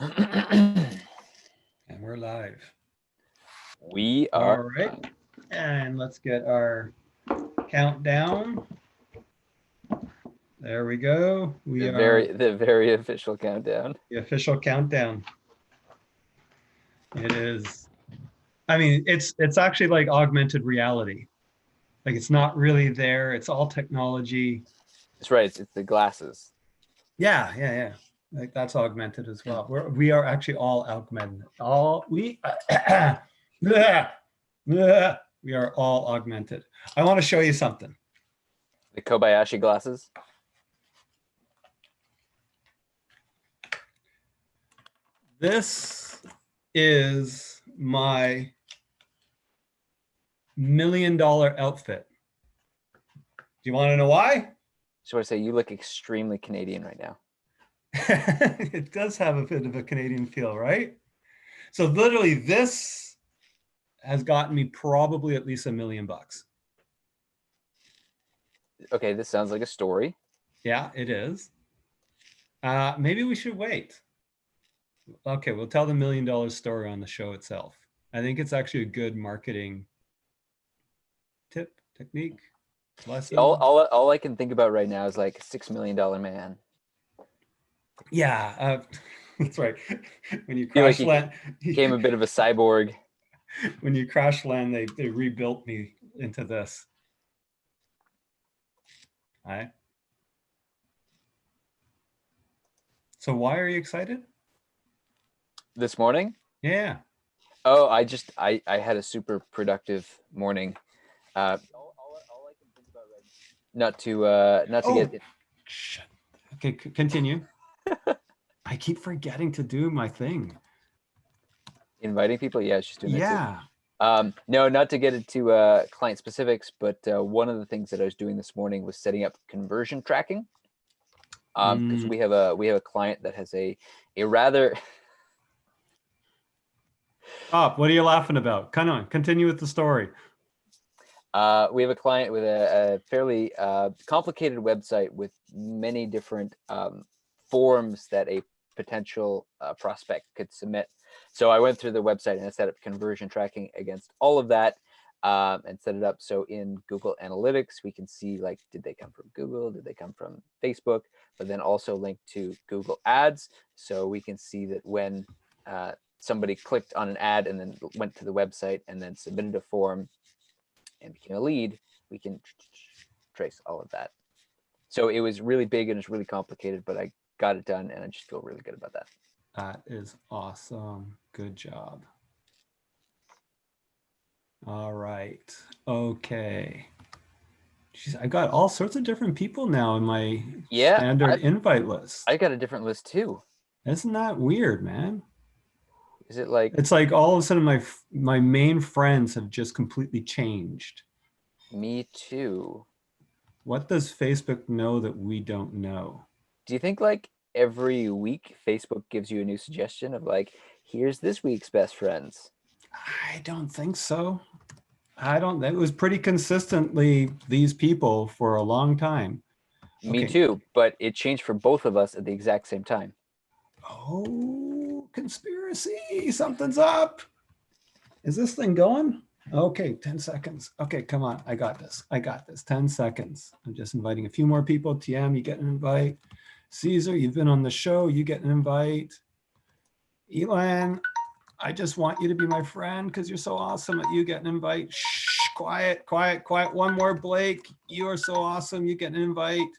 And we're live. We All are right. And let's get our countdown. There we go. We are the very official countdown. the official countdown. It is, I mean, it's actually like augmented reality. Like it's not really there. It's all technology. That's right. It's the glasses. Yeah. Like that's augmented as well. We are actually all augmented. We are all augmented. I want to show you something. The Kobayashi glasses. This is my $1 million outfit. Do you want to know why? Just want to say you look extremely Canadian right now. It does have a bit of a Canadian feel, right? So literally this has gotten me probably at least $1 million. Okay, this sounds like a story. Yeah, it is. Maybe we should wait. Okay, we'll tell the $1 million story on the show itself. I think it's actually a good marketing tip, technique, lesson. All I can think about right now is like $6 million man. Yeah, that's right. When you crash land, became a bit of a cyborg. When you crash land, they rebuilt me into this. All right. So why are you excited? This morning? Yeah. Oh, I had a super productive morning. All I can think about right now, not to get it. Okay, continue. I keep forgetting to do my thing. Inviting people? Yeah, she's doing that too. No, not to get into client specifics, but one of the things that I was doing this morning was setting up conversion tracking. Because we have a client that has a rather Stop. What are you laughing about? Come on, continue with the story. We have a client with a fairly complicated website with many different forms that a potential prospect could submit. So I went through the website and I set up conversion tracking against all of that and set it up so in Google Analytics we can see, like, did they come from Google, did they come from Facebook, but then also linked to Google Ads, so we can see that when somebody clicked on an ad and then went to the website and then submitted a form and became a lead, we can trace all of that. So it was really big and it's really complicated, but I got it done and I just feel really good about that. That is awesome. Good job. All right. Okay. Jeez, I got all sorts of different people now in my standard invite list. I got a different list too. Isn't that weird, man? Is it like... It's like all of a sudden my main friends have just completely changed. Me too. What does Facebook know that we don't know? Do you think like every week Facebook gives you a new suggestion of like, here's this week's best friends? I don't think so. It was pretty consistently these people for a long time. Me too, but it changed for both of us at the exact same time. Oh, conspiracy, something's up. Is this thing going? Okay, 10 seconds. Okay, come on, I got this. 10 seconds. I'm just inviting a few more people. TM, you get an invite. Caesar, you've been on the show, you get an invite. Elan, I just want you to be my friend because you're so awesome that you get an invite. Shh, quiet. One more, Blake. You are so awesome. You get an invite.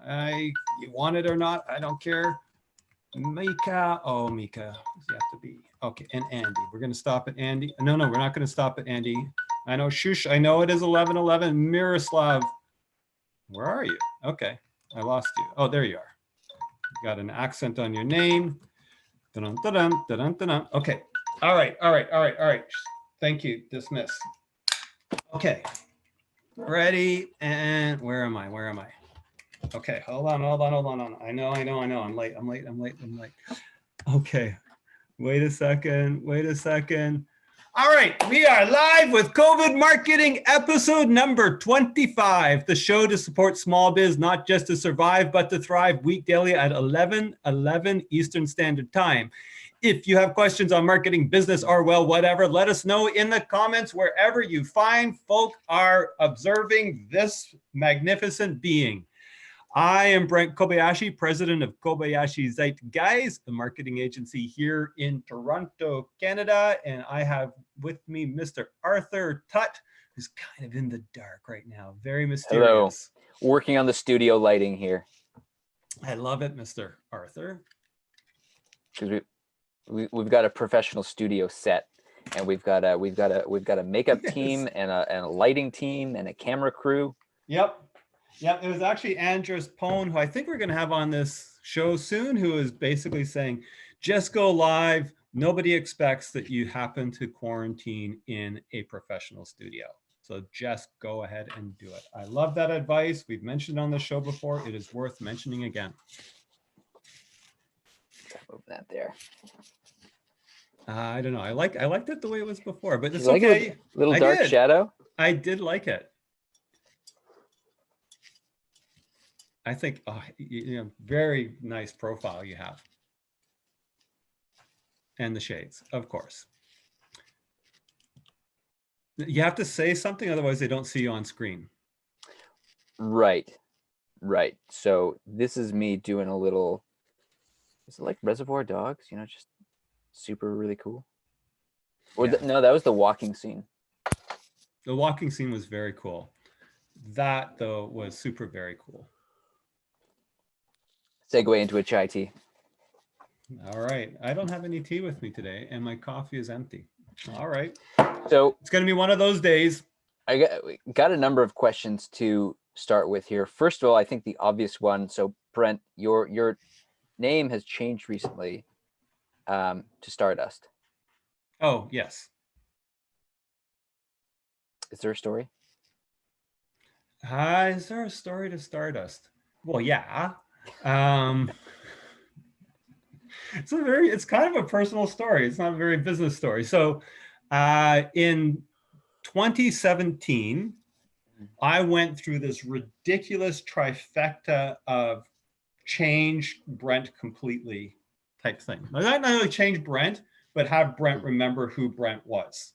You want it or not, I don't care. Mika. Oh, Mika. You have to be. Okay, and Andy. We're going to stop at Andy. No, we're not going to stop at Andy. I know, shush. I know it is 11:11. Miroslav. Where are you? Okay, I lost you. Oh, there you are. You got an accent on your name. Okay. All right. Thank you. Dismiss. Okay. Ready. And where am I? Okay. Hold on. I know. I'm late. Okay. Wait a second. All right, we are live with COVID Marketing episode number 25, the show to support small biz, not just to survive, but to thrive, week daily at 11:11 Eastern Standard Time. If you have questions on marketing, business, or well, whatever, let us know in the comments wherever you find folk are observing this magnificent being. I am Brent Kobayashi, president of Kobayashi Zeitgeist, the marketing agency here in Toronto, Canada. And I have with me Mr. Arthur Tutt, who's kind of in the dark right now. Very mysterious. Hello. Working on the studio lighting here. I love it, Mr. Arthur. Because we've got a professional studio set, and we've got a makeup team and a lighting team and a camera crew. Yep. Yeah, it was actually Andres Pone, who I think we're going to have on this show soon, who is basically saying, just go live. Nobody expects that you happen to quarantine in a professional studio. So just go ahead and do it. I love that advice. We've mentioned on the show before. It is worth mentioning again. Move that there. I don't know. I liked it the way it was before, but it's like okay. It little dark shadow. I did like it. I think, very nice profile you have. And the shades, of course. You have to say something, otherwise they don't see you on screen. Right. So this is me doing a little, is it like Reservoir Dogs? Just super really cool. Or Yeah. no, that was the walking scene. The walking scene was very cool. That, though, was super very cool. Segue into a chai tea. All right. I don't have any tea with me today, and my coffee is empty. All right. So it's going to be one of those days. I got a number of questions to start with here. First of all, I think the obvious one. So Brent, your name has changed recently to Stardust. Oh, yes. Is there a story? Is there a story to Stardust? Well, yeah. It's kind of a personal story. It's not a very business story. So in 2017, I went through this ridiculous trifecta of change Brent completely type thing. Not only change Brent, but have Brent remember who Brent was.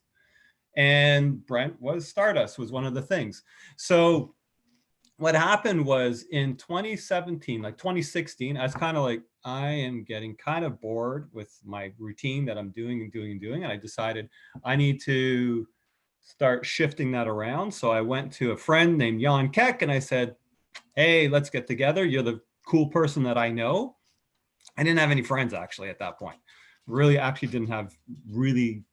And Brent was Stardust, was one of the things. So what happened was in 2017, like 2016, I was kind of like, I am getting kind of bored with my routine that I'm doing. And I decided I need to start shifting that around. So I went to a friend named Jan Keck and I said, hey, let's get together. You're the cool person that I know. I didn't have any friends actually at that point. Really actually didn't have really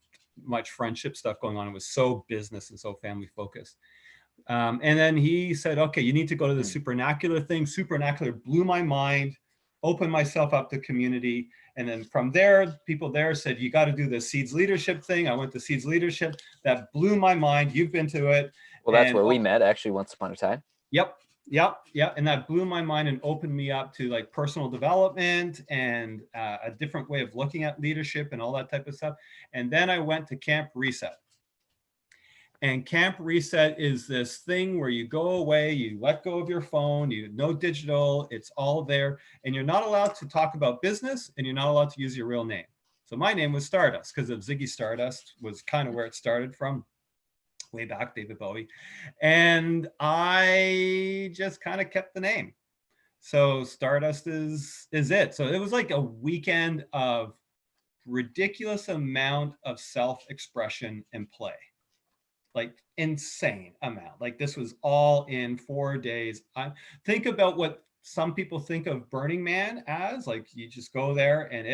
much friendship stuff going on. It was so business and so family focused. And then he said, okay, you need to go to the Supernacular thing. Supernacular blew my mind, opened myself up to community. And then from there, people there said, you got to do the Seeds Leadership thing. I went to Seeds Leadership. That blew my mind. You've been to it. Well, that's where we met actually once upon a time. Yep. And that blew my mind and opened me up to like personal development and a different way of looking at leadership and all that type of stuff. And then I went to Camp Reset. And Camp Reset is this thing where you go away, you let go of your phone, no digital, it's all there. And you're not allowed to talk about business and you're not allowed to use your real name. So my name was Stardust because of Ziggy Stardust was kind of where it started from. Way back, David Bowie. And I just kind of kept the name. So Stardust is it. So it was like a weekend of ridiculous amount of self-expression and play. Like insane amount. Like this was all in 4 days. Think about what some people think of Burning Man as. Like you just go there and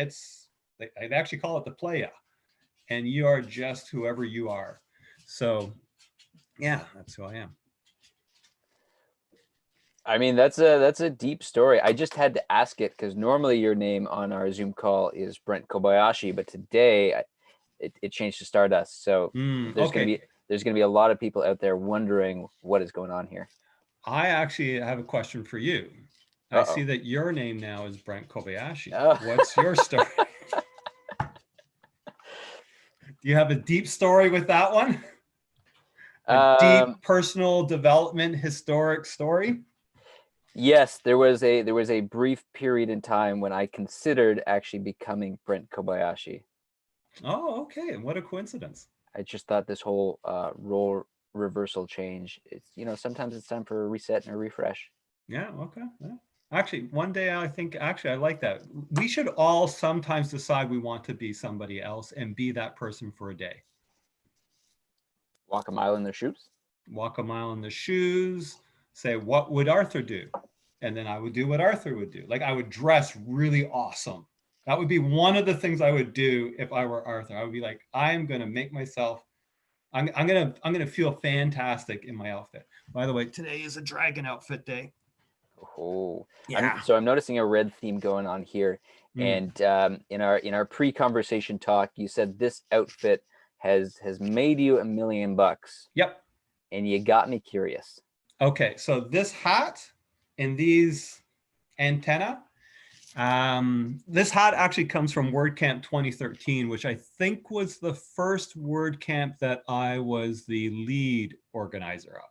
they actually call it the playa. And you are just whoever you are. So yeah, that's who I am. I mean, that's a deep story. I just had to ask it because normally your name on our Zoom call is Brent Kobayashi, but today it changed to Stardust. So there's gonna be a lot of people out there wondering what is going on here. I actually have a question for you. I see that your name now is Brent Kobayashi. What's your story? You have a deep story with that one? A Um, deep personal development, historic story? yes, there was a brief period in time when I considered actually becoming Brent Kobayashi. Oh, okay. And what a coincidence. I just thought this whole role reversal change, it's, sometimes it's time for a reset and a refresh. Yeah, okay. Yeah. Actually, one day I think, actually, I like that. We should all sometimes decide we want to be somebody else and be that person for a day. Walk a mile in their shoes. Walk a mile in the shoes, say, what would Arthur do? And then I would do what Arthur would do. Like I would dress really awesome. That would be one of the things I would do if I were Arthur. I would be like, I'm going to make myself, I'm going to feel fantastic in my outfit. By the way, today is a dragon outfit day. Oh, Yeah. I'm noticing a red theme going on here. Mm. And in our pre-conversation talk, you said this outfit has made you $1,000,000, Yep. and you got me curious. Okay. So this hat and these antenna, this hat actually comes from WordCamp 2013, which I think was the first WordCamp that I was the lead organizer of.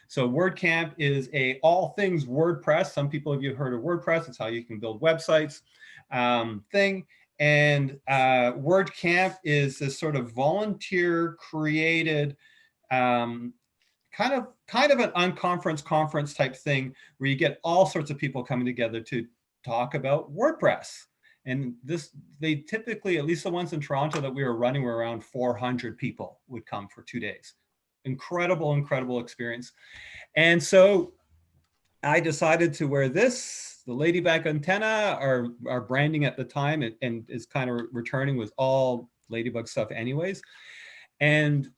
So WordCamp is a all things WordPress. Some people of you have heard of WordPress. It's how you can build websites thing. And WordCamp is this sort of volunteer created kind of an unconference conference type thing where you get all sorts of people coming together to talk about WordPress. And they typically, at least the ones in Toronto that we were running, were around 400 people would come for 2 days. Incredible experience. And so I decided to wear this, the Ladybug antenna. Our branding at the time, and is kind of returning, was all Ladybug stuff anyways. And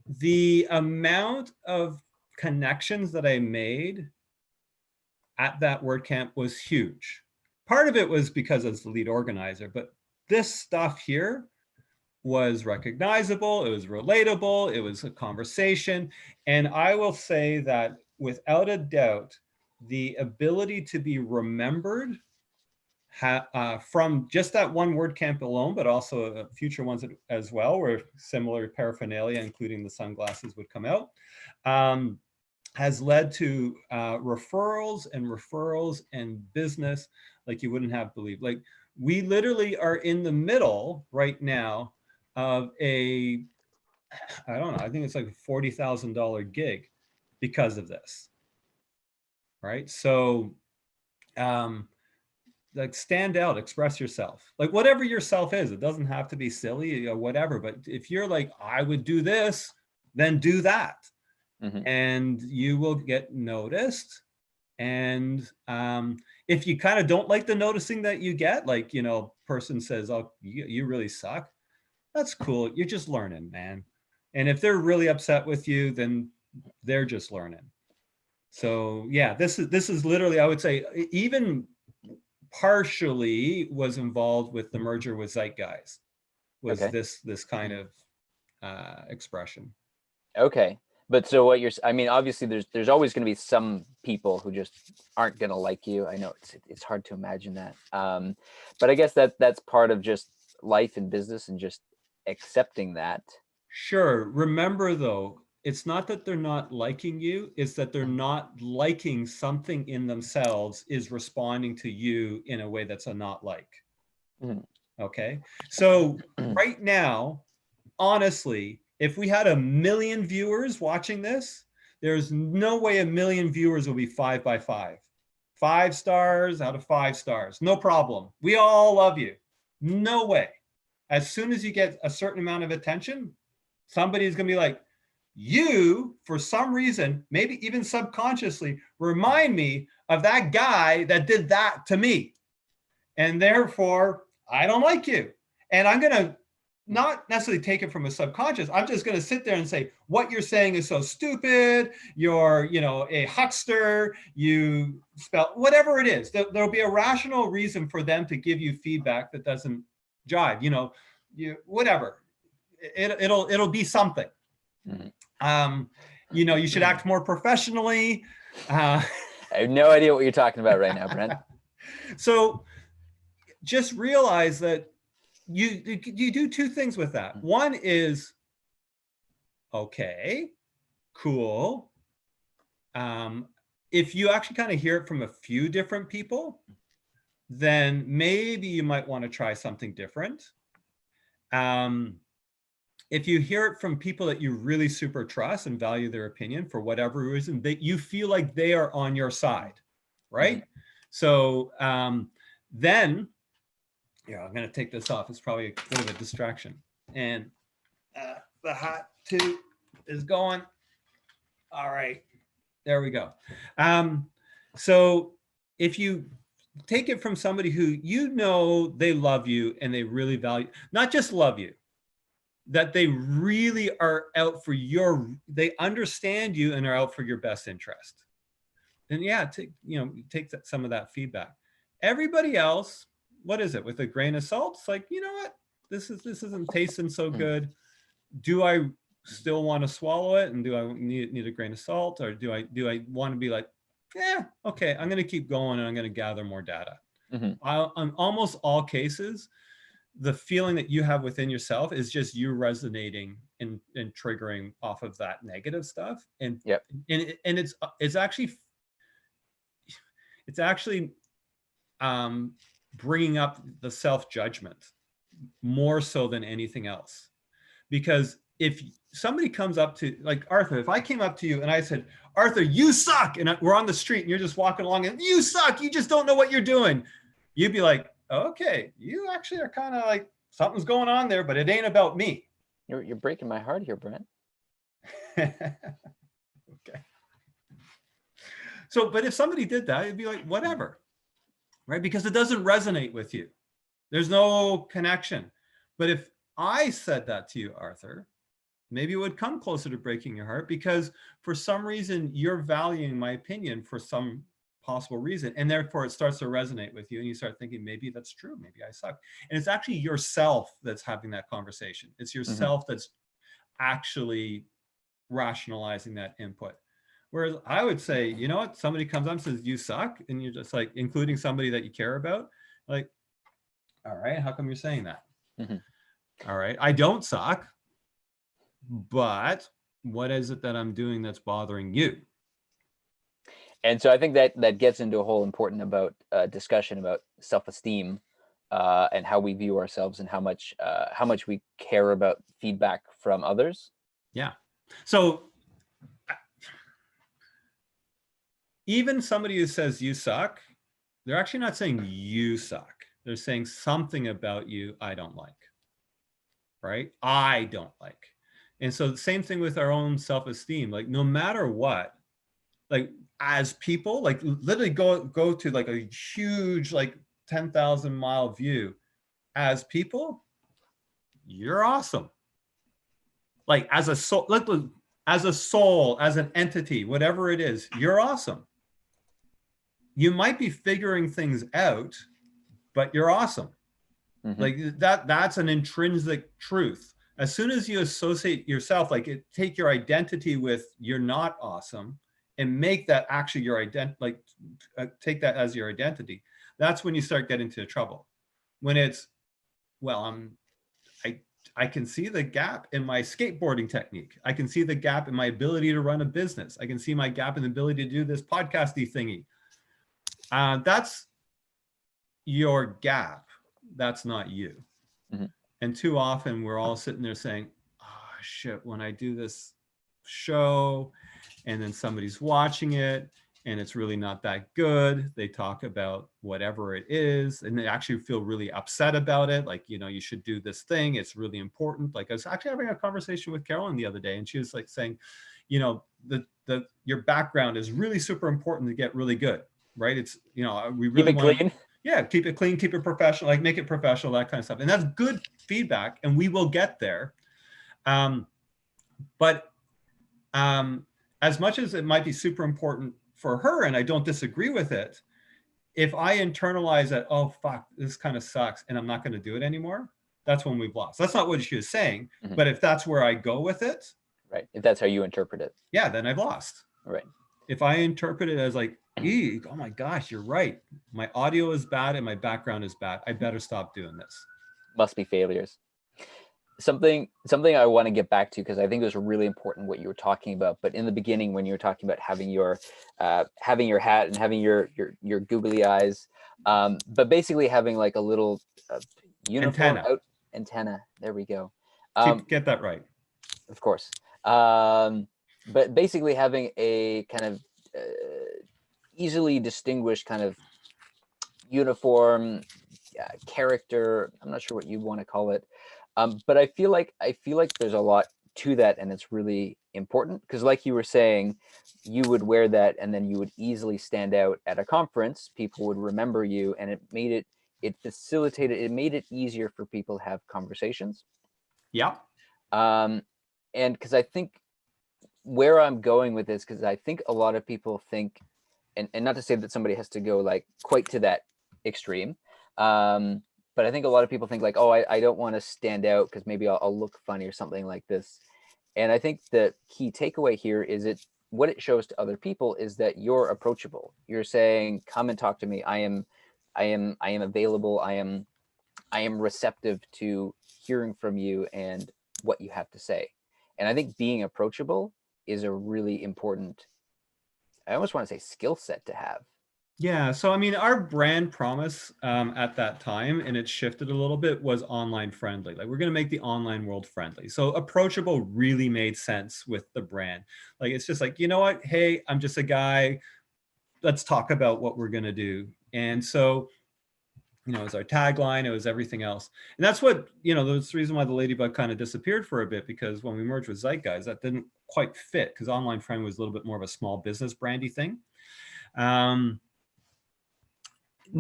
the amount of connections that I made at that WordCamp was huge. Part of it was because I was the lead organizer, but this stuff here was recognizable, it was relatable, it was a conversation. And I will say that without a doubt, the ability to be remembered from just that one WordCamp alone, but also future ones as well, where similar paraphernalia, including the sunglasses, would come out, has led to referrals and business like you wouldn't have believed. Like we literally are in the middle right now of I don't know, I think it's like a $40,000 gig because of this, right? So like stand out, express yourself, like whatever yourself is. It doesn't have to be silly or whatever, but if you're like, I would do this, then do that. Mm-hmm. And you will get noticed. And if you kind of don't like the noticing that you get, like, person says, oh, you really suck, that's cool, you're just learning, man. And if they're really upset with you, then they're just learning. So yeah, this is literally, I would say, even partially was involved with the merger with Zeitgeist, was Okay. this kind of expression. Okay. But so I mean, obviously there's always going to be some people who just aren't going to like you. I know it's hard to imagine that. But I guess that's part of just life and business and just accepting that. Sure. Remember though, it's not that they're not liking you, it's that they're not liking something in themselves is responding to you in a way that's a not like. Mm-hmm. Okay. So right now, honestly, if we had 1 million viewers watching this, there's no way 1 million viewers will be 5 by 5. 5 stars out of 5 stars. No problem. We all love you. No way. As soon as you get a certain amount of attention, somebody's going to be like, you, for some reason, maybe even subconsciously, remind me of that guy that did that to me. And therefore, I don't like you. And I'm going to not necessarily take it from a subconscious. I'm just going to sit there and say, what you're saying is so stupid. You're, a huckster. You spell whatever it is. There'll be a rational reason for them to give you feedback that doesn't jive. Whatever. It'll be something. Mm-hmm. You should act more professionally. I have no idea what you're talking about right now, Brent. So just realize that you do two things with that. One is, okay, cool. If you actually kind of hear it from a few different people, then maybe you might want to try something different. If you hear it from people that you really super trust and value their opinion for whatever reason, that you feel like they are on your side, right? Mm-hmm. So then, yeah, I'm going to take this off. It's probably a bit of a distraction. And the hat too is going. All right, there we go. So if you take it from somebody who you know they love you and they really value, not just love you, that they really are out for your, they understand you and are out for your best interest. And yeah, take some of that feedback. Everybody else, what is it? With a grain of salt, it's like, you know what? This isn't tasting so good. Do I still want to swallow it? And do I need a grain of salt? Or do I want to be like, yeah, okay, I'm going to keep going and I'm going to gather more data. On almost all cases, the feeling that you have within yourself is just you resonating and triggering off of that negative stuff. And it's actually bringing up the self-judgment more so than anything else. Because if somebody comes up to, like Arthur, if I came up to you and I said, Arthur, you suck, and we're on the street and you're just walking along and you suck, you just don't know what you're doing, you'd be like, okay, you actually are kind of like, something's going on there, but it ain't about me. You're breaking my heart here, Brent. Okay. So, but if somebody did that, it'd be like, whatever, right? Because it doesn't resonate with you. There's no connection. But if I said that to you, Arthur, maybe it would come closer to breaking your heart, because for some reason you're valuing my opinion for some possible reason, and therefore it starts to resonate with you and you start thinking, maybe that's true, maybe I suck. And it's actually yourself that's having that conversation. It's yourself that's actually rationalizing that input. Whereas I would say, you know what, somebody comes up and says you suck, and you're just like, including somebody that you care about, like, all right, how come you're saying that? All right, I don't suck, but what is it that I'm doing that's bothering you? And so I think that gets into a whole important discussion about self-esteem and how we view ourselves and how much we care about feedback from others. Yeah. So even somebody who says you suck, they're actually not saying you suck. They're saying something about you I don't like, right? I don't like. And so the same thing with our own self-esteem. Like, no matter what, like as people, like literally go to like a huge, like 10,000 mile view. As people, you're awesome. Like as a soul, as an entity, whatever it is, you're awesome. You might be figuring things out, but you're awesome. Like that's an intrinsic truth. As soon as you associate yourself, take your identity with you're not awesome and make that actually your identity, take that as your identity, that's when you start getting into trouble. When it's, well, I can see the gap in my skateboarding technique. I can see the gap in my ability to run a business. I can see my gap in the ability to do this podcasty thingy. That's your gap. That's not you. And too often we're all sitting there saying, oh shit, when I do this show and then somebody's watching it and it's really not that good, they talk about whatever it is and they actually feel really upset about it. Like, you should do this thing. It's really important. Like, I was actually having a conversation with Carolyn the other day and she was like saying, your background is really super important to get really good, right? It's, we really keep it clean. Yeah, keep it clean, keep it professional, like make it professional, that kind of stuff. And that's good feedback and we will get there. But as much as it might be super important for her, and I don't disagree with it, if I internalize that, oh, fuck, this kind of sucks and I'm not going to do it anymore, that's when we've lost. That's not what she was saying, but if that's where I go with it. Right, if that's how you interpret it. Yeah, then I've lost. Right. If I interpret it as like, oh my gosh, you're right. My audio is bad and my background is bad. I better stop doing this. must be failures. Something I want to get back to, because I think it was really important what you were talking about. But in the beginning, when you were talking about having your hat and having your googly eyes, but basically having like a little uniform Antenna. out antenna. There we go. Get that right. Of course. But basically having a kind of easily distinguished kind of uniform character. I'm not sure what you want to call it. But I feel like there's a lot to that, and it's really important because, like you were saying, you would wear that, and then you would easily stand out at a conference. People would remember you, and it made it made it easier for people to have conversations. Yeah. And because I think where I'm going with this, because I think a lot of people think, and not to say that somebody has to go like quite to that extreme, but I think a lot of people think like, oh, I don't want to stand out because maybe I'll look funny or something like this. And I think the key takeaway here is what it shows to other people is that you're approachable. You're saying, come and talk to me. I am available. I am receptive to hearing from you and what you have to say. And I think being approachable is a really important, I almost want to say, skill set to have. Yeah, so I mean, our brand promise at that time, and it shifted a little bit, was online friendly. Like, we're going to make the online world friendly. So approachable really made sense with the brand. Like, it's just like, you know what? Hey, I'm just a guy. Let's talk about what we're going to do. And so, it was our tagline. It was everything else. And that's what, that's the reason why the Ladybug kind of disappeared for a bit, because when we merged with Zeitgeist, that didn't quite fit, because online friendly was a little bit more of a small business brandy thing.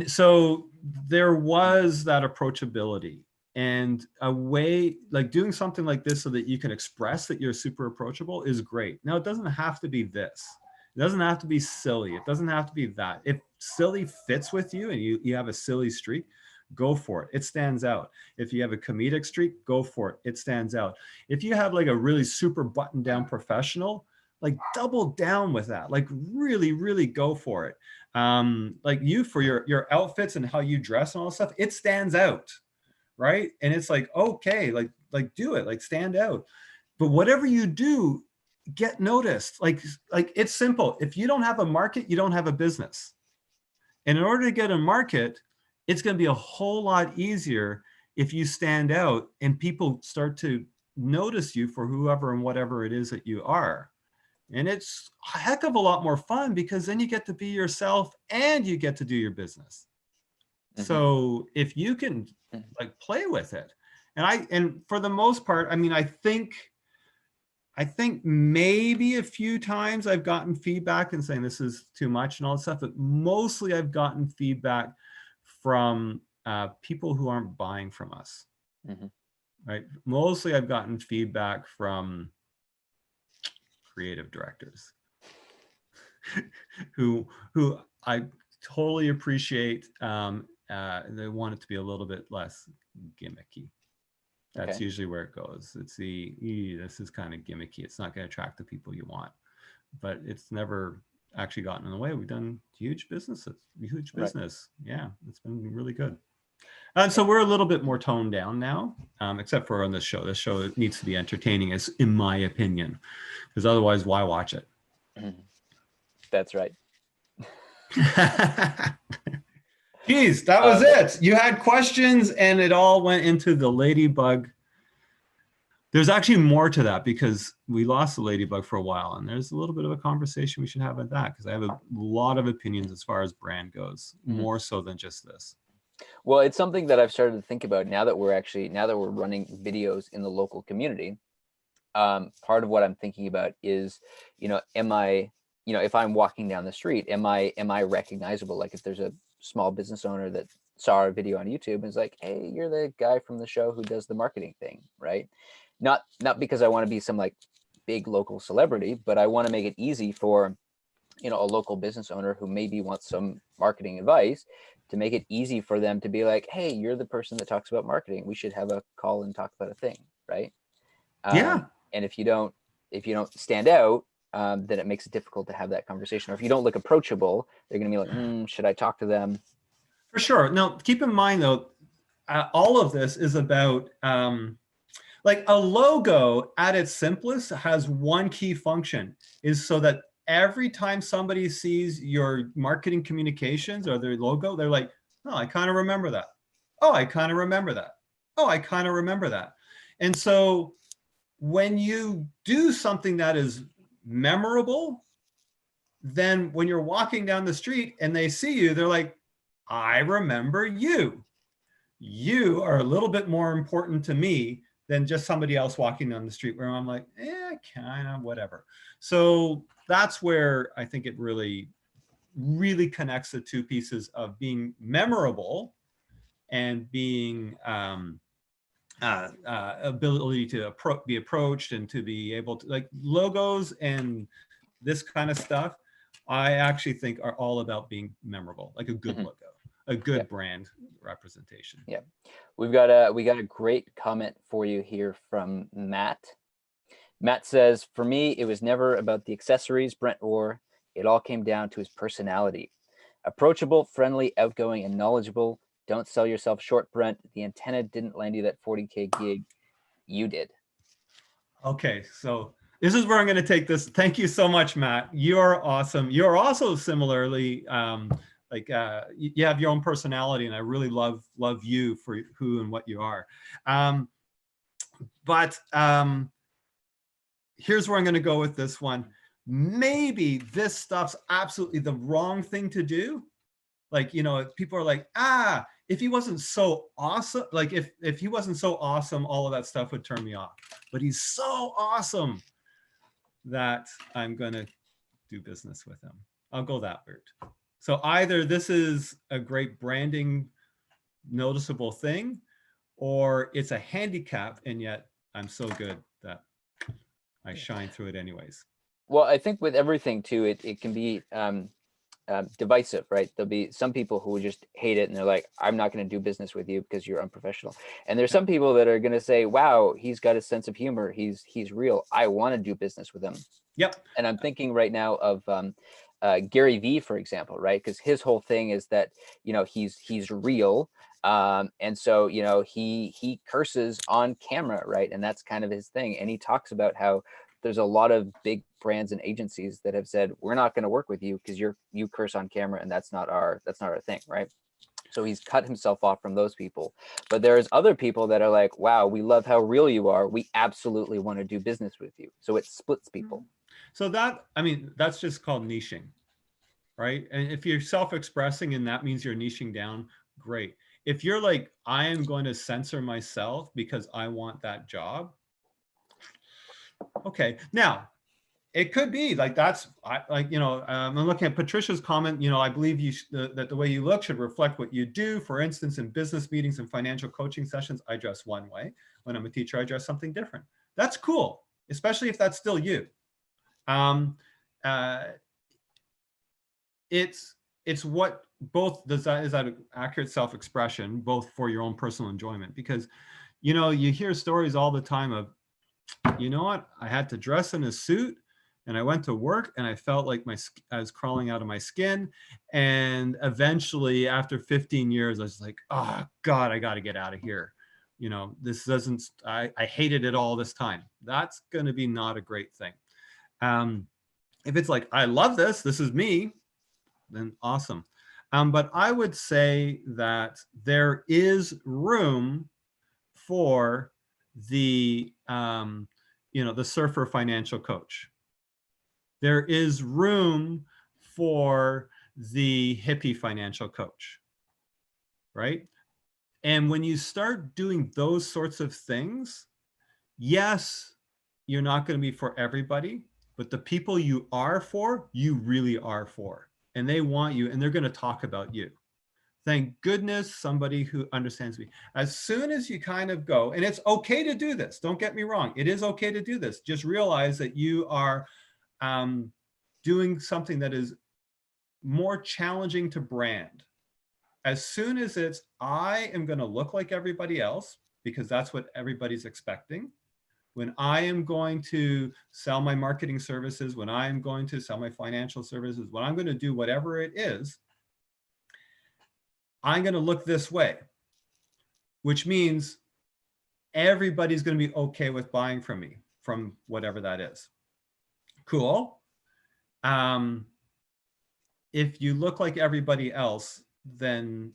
So there was that approachability, and a way like doing something like this so that you can express that you're super approachable is great. Now, it doesn't have to be this. It doesn't have to be silly. It doesn't have to be that. If silly fits with you and you have a silly streak, go for it. It stands out. If you have a comedic streak, go for it. It stands out. If you have like a really super buttoned down professional, like double down with that. Like really, really go for it. Like you, for your outfits and how you dress and all that stuff, it stands out, right? And it's like, okay, like do it, like stand out. But whatever you do, get noticed. Like it's simple. If you don't have a market, you don't have a business. And in order to get a market, it's going to be a whole lot easier if you stand out and people start to notice you for whoever and whatever it is that you are. And it's a heck of a lot more fun, because then you get to be yourself and you get to do your business. Mm-hmm. So if you can like play with it, and for the most part, I mean, I think maybe a few times I've gotten feedback and saying this is too much and all that stuff, but mostly I've gotten feedback from people who aren't buying from us, right? Mostly I've gotten feedback from creative directors who I totally appreciate. They want it to be a little bit less gimmicky. That's usually where it goes. It's this is kind of gimmicky. It's not going to attract the people you want, but it's never actually gotten in the way. We've done huge business. Right. Yeah, it's been really good. And so we're a little bit more toned down now, except for on this show. This show needs to be entertaining, as in my opinion, because otherwise, why watch it? That's right. Geez, that was it. You had questions, and it all went into the Ladybug. There's actually more to that, because we lost the Ladybug for a while, and there's a little bit of a conversation we should have at that, because I have a lot of opinions as far as brand goes, more so than just this. Well, it's something that I've started to think about now that we're running videos in the local community. Part of what I'm thinking about is, am I, if I'm walking down the street, am I recognizable? Like if there's a small business owner that saw our video on YouTube and is like, hey, you're the guy from the show who does the marketing thing, right? Not because I want to be some like big local celebrity, but I want to make it easy for, a local business owner who maybe wants some marketing advice, to make it easy for them to be like, hey, you're the person that talks about marketing. We should have a call and talk about a thing, right? Yeah. And if you don't stand out, then it makes it difficult to have that conversation. Or if you don't look approachable, they're going to be like, should I talk to them? For sure. Now, keep in mind, though, all of this is about, like a logo at its simplest has one key function, is so that every time somebody sees your marketing communications or their logo, they're like, oh, I kind of remember that. Oh, I kind of remember that. Oh, I kind of remember that. And so when you do something that is memorable, then when you're walking down the street and they see you, they're like, I remember you. You are a little bit more important to me than just somebody else walking down the street where I'm like, kind of whatever. So that's where I think it really, really connects the two pieces of being memorable and being ability to be approached and to be able to, like, logos and this kind of stuff, I actually think are all about being memorable, like a good logo, a good brand representation. Yeah. We got a great comment for you here from Matt. Matt says, for me, it was never about the accessories Brent wore. It all came down to his personality. Approachable, friendly, outgoing, and knowledgeable. Don't sell yourself short, Brent. The antenna didn't land you that 40K gig. You did. Okay, so this is where I'm going to take this. Thank you so much, Matt. You're awesome. You're also similarly, you have your own personality, and I really love you for who and what you are. But here's where I'm going to go with this one. Maybe this stuff's absolutely the wrong thing to do. Like, people are like, if he wasn't so awesome, like if he wasn't so awesome, all of that stuff would turn me off. But he's so awesome that I'm going to do business with him. I'll go that route. So either this is a great branding, noticeable thing, or it's a handicap, and yet I'm so good that I shine through it anyways. Well, I think with everything too, it can be divisive, right? There'll be some people who just hate it and they're like, I'm not going to do business with you because you're unprofessional. And there's some people that are going to say, wow, he's got a sense of humor. He's real. I want to do business with him. Yep. And I'm thinking right now of Gary Vee, for example, right? Because his whole thing is that, he's real. And so, he curses on camera, right? And that's kind of his thing. And he talks about how there's a lot of big brands and agencies that have said, we're not going to work with you because you curse on camera, and that's not our thing, right? So he's cut himself off from those people. But there's other people that are like, wow, we love how real you are. We absolutely want to do business with you. So it splits people. So that's just called niching, right? And if you're self-expressing and that means you're niching down, great. If you're like, I am going to censor myself because I want that job, okay. Now, it could be like I'm looking at Patricia's comment. I believe that the way you look should reflect what you do. For instance, in business meetings and financial coaching sessions, I dress one way. When I'm a teacher, I dress something different. That's cool, especially if that's still you. It's what both is that accurate self-expression, both for your own personal enjoyment, because you hear stories all the time of, what, I had to dress in a suit and I went to work and I felt like I was crawling out of my skin. And eventually after 15 years, I was like, oh God, I got to get out of here. This doesn't, I hated it all this time. That's going to be not a great thing. If it's like, I love this is me, then awesome. But I would say that there is room for the, the surfer financial coach. There is room for the hippie financial coach, right? And when you start doing those sorts of things, yes, you're not going to be for everybody, but the people you are for, you really are for. And they want you, and they're going to talk about you. Thank goodness somebody who understands me. As soon as you kind of go, and it's okay to do this, don't get me wrong, it is okay to do this. Just realize that you are doing something that is more challenging to brand. As soon as it's, I am going to look like everybody else, because that's what everybody's expecting. When I am going to sell my marketing services, when I am going to sell my financial services, when I'm going to do whatever it is, I'm going to look this way. which means everybody's going to be okay with buying from me, from whatever that is. Cool. If you look like everybody else, then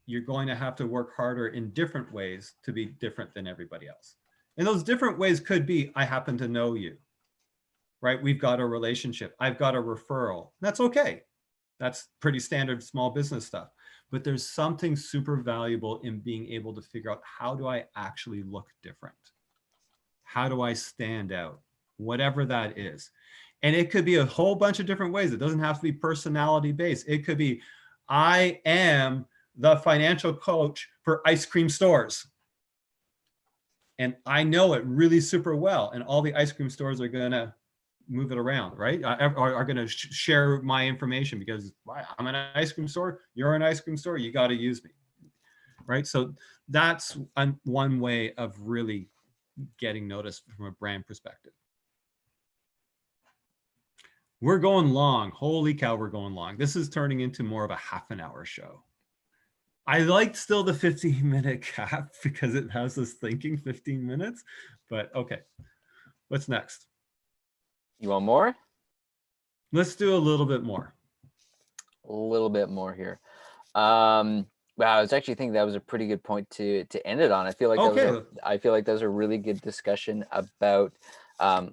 you're going to have to work harder in different ways to be different than everybody else. And those different ways could be, I happen to know you, right? We've got a relationship. I've got a referral. That's okay. That's pretty standard small business stuff. But there's something super valuable in being able to figure out, how do I actually look different? How do I stand out? Whatever that is. And it could be a whole bunch of different ways. It doesn't have to be personality based. It could be, I am the financial coach for ice cream stores. And I know it really super well. And all the ice cream stores are going to move it around, right? Are going to share my information because I'm an ice cream store. You're an ice cream store. You got to use me, right? So that's one way of really getting noticed from a brand perspective. We're going long. Holy cow, we're going long. This is turning into more of a half an hour show. I like still the 15-minute cap because it has us thinking 15 minutes, but okay. What's next? You want more? Let's do a little bit more. A little bit more here. Wow, I was actually thinking that was a pretty good point to end it on. I feel like that was a really good discussion about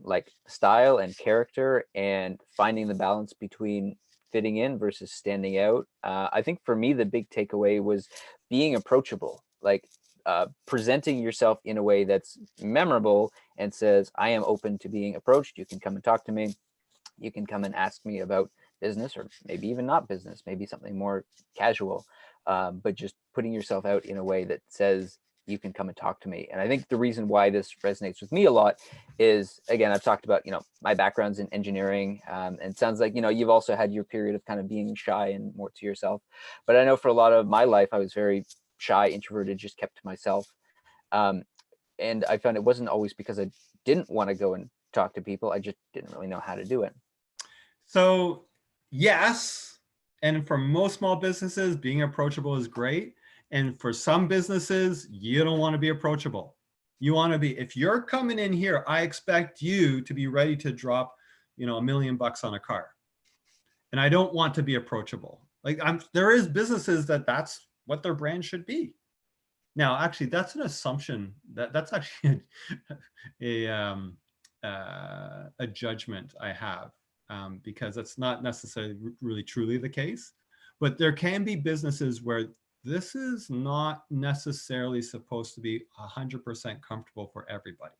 like style and character and finding the balance between fitting in versus standing out. I think for me, the big takeaway was being approachable, like presenting yourself in a way that's memorable and says, I am open to being approached. You can come and talk to me. You can come and ask me about business, or maybe even not business, maybe something more casual, but just putting yourself out in a way that says you can come and talk to me. And I think the reason why this resonates with me a lot is, again, I've talked about, my background's in engineering, and it sounds like, you've also had your period of kind of being shy and more to yourself. But I know for a lot of my life, I was very shy, introverted, just kept to myself. And I found it wasn't always because I didn't want to go and talk to people. I just didn't really know how to do it. So yes, and for most small businesses, being approachable is great. And for some businesses, you don't want to be approachable. You want to be, if you're coming in here, I expect you to be ready to drop, $1 million on a car. And I don't want to be approachable. Like there is businesses that's what their brand should be. Now, actually, that's an assumption that's actually a judgment I have, because it's not necessarily really truly the case. But there can be businesses where this is not necessarily supposed to be 100% comfortable for everybody.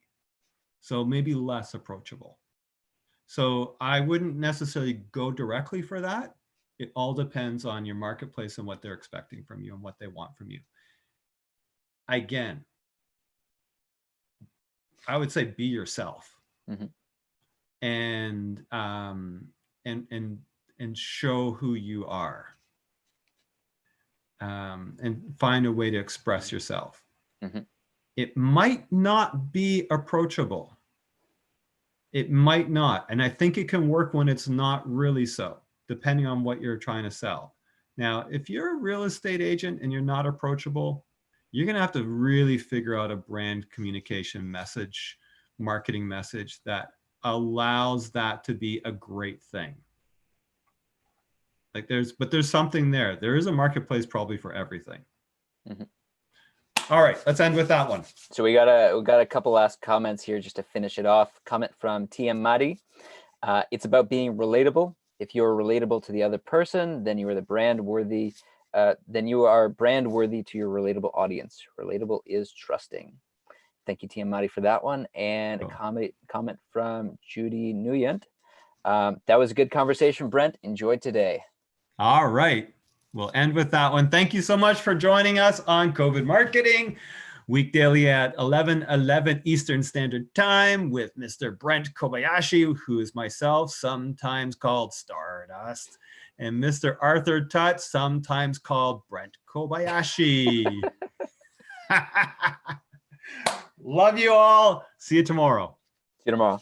So maybe less approachable. So I wouldn't necessarily go directly for that. It all depends on your marketplace and what they're expecting from you and what they want from you. Again, I would say be yourself. Mm-hmm. And show who you are. And find a way to express yourself. Mm-hmm. It might not be approachable. It might not. And I think it can work when it's not really so, depending on what you're trying to sell. Now, if you're a real estate agent and you're not approachable, you're going to have to really figure out a brand communication message, marketing message that allows that to be a great thing. Like there's something there. There is a marketplace probably for everything. Mm-hmm. All right, let's end with that one. So we got a couple last comments here just to finish it off. Comment from TM Madi. It's about being relatable. If you're relatable to the other person, then you are brand worthy to your relatable audience. Relatable is trusting. Thank you, TM Madi, for that one. And cool. A comment from Judy Nuyent. That was a good conversation, Brent. Enjoyed today. All right. We'll end with that one. Thank you so much for joining us on COVID Marketing, weekdaily at 11:11 Eastern Standard Time with Mr. Brent Kobayashi, who is myself, sometimes called Stardust, and Mr. Arthur Tutt, sometimes called Brent Kobayashi. Love you all. See you tomorrow. See you tomorrow.